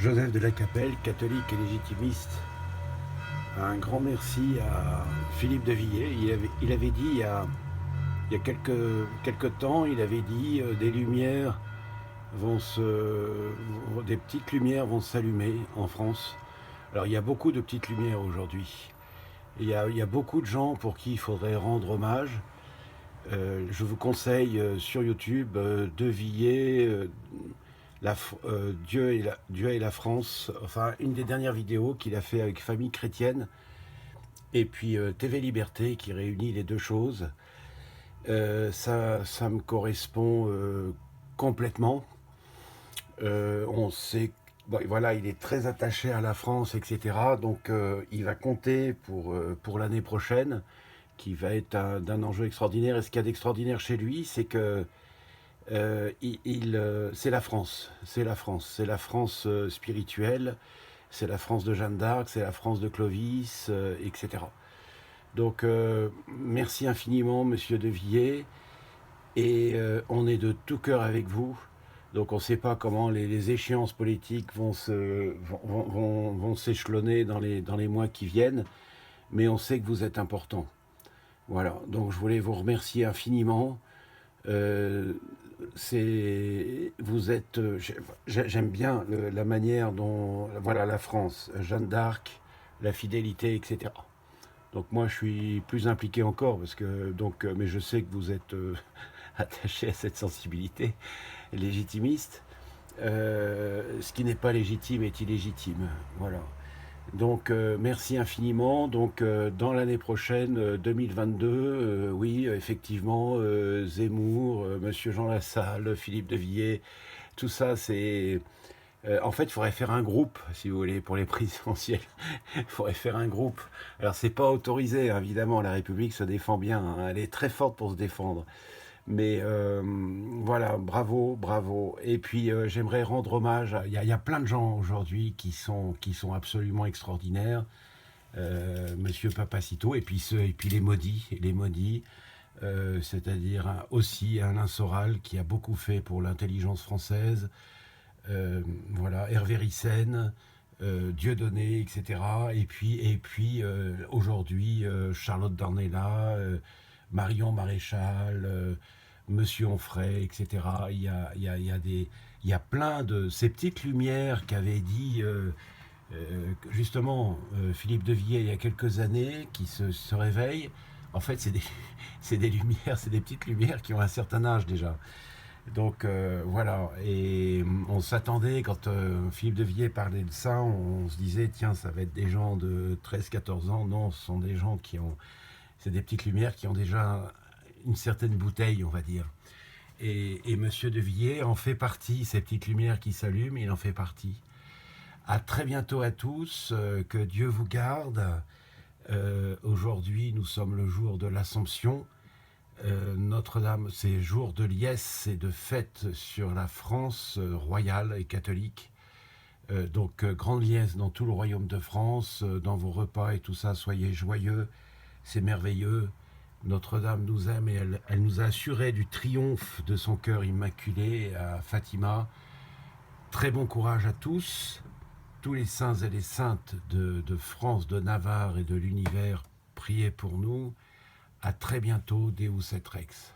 Joseph de la Capelle, catholique et légitimiste. Un grand merci à Philippe de Villiers. Il avait dit il y a quelques temps, il avait dit des lumières des petites lumières vont s'allumer en France. Alors il y a beaucoup de petites lumières aujourd'hui. Il y a beaucoup de gens pour qui il faudrait rendre hommage. Je vous conseille sur YouTube de Villiers, Dieu et la France, enfin une des dernières vidéos qu'il a fait avec Famille Chrétienne, et puis TV Liberté qui réunit les deux choses. Ça me correspond complètement. On sait, bon, voilà, il est très attaché à la France, etc. Donc il va compter pour l'année prochaine, qui va être d'un enjeu extraordinaire. Et ce qu'il y a d'extraordinaire chez lui, c'est que c'est la France, c'est la France spirituelle, c'est la France de Jeanne d'Arc, c'est la France de Clovis, etc. Donc merci infiniment, Monsieur de Villiers, et on est de tout cœur avec vous. Donc on ne sait pas comment les échéances politiques vont s'échelonner dans les mois qui viennent, mais on sait que vous êtes important. Voilà, donc je voulais vous remercier infiniment. Vous êtes, j'aime bien la manière dont, voilà, la France, Jeanne d'Arc, la fidélité, etc. Donc moi, je suis plus impliqué encore parce que mais je sais que vous êtes attaché à cette sensibilité légitimiste. Ce qui n'est pas légitime est illégitime. Voilà. Donc merci infiniment. Donc dans l'année prochaine, 2022, oui, effectivement, Zemmour, Monsieur Jean Lassalle, Philippe de Villiers, tout ça, c'est... en fait, il faudrait faire un groupe, si vous voulez, pour les présidentielles. Il faudrait faire un groupe. Alors, c'est pas autorisé, hein, évidemment, la République se défend bien, hein, elle est très forte pour se défendre. Mais voilà, bravo, bravo. Et puis j'aimerais rendre hommage. Il y a plein de gens aujourd'hui qui sont absolument extraordinaires. Monsieur Papacito, et puis les maudits, c'est-à-dire aussi Alain Soral qui a beaucoup fait pour l'intelligence française. Voilà, Hervé Ryssen, Dieudonné, etc. Et puis aujourd'hui Charlotte Dornelas, Marion Maréchal, Monsieur Onfray, etc. Il y a plein de ces petites lumières qu'avait dit justement Philippe de Villiers il y a quelques années, qui se réveillent. En fait, c'est des lumières, c'est des petites lumières qui ont un certain âge déjà. Donc voilà, et on s'attendait, quand Philippe de Villiers parlait de ça, on se disait, tiens, ça va être des gens de 13-14 ans. Non, ce sont des gens c'est des petites lumières qui ont déjà une certaine bouteille, on va dire. Et Monsieur de Villiers en fait partie, ces petites lumières qui s'allument, il en fait partie. À très bientôt à tous, que Dieu vous garde. Aujourd'hui, nous sommes le jour de l'Assomption. Notre-Dame, c'est jour de liesse et de fête sur la France royale et catholique. Donc grande liesse dans tout le royaume de France, dans vos repas et tout ça, soyez joyeux, c'est merveilleux. Notre-Dame nous aime et elle nous a assuré du triomphe de son cœur immaculé à Fatima. Très bon courage à tous les saints et les saintes de France, de Navarre et de l'univers, priez pour nous. À très bientôt, Deus et Rex.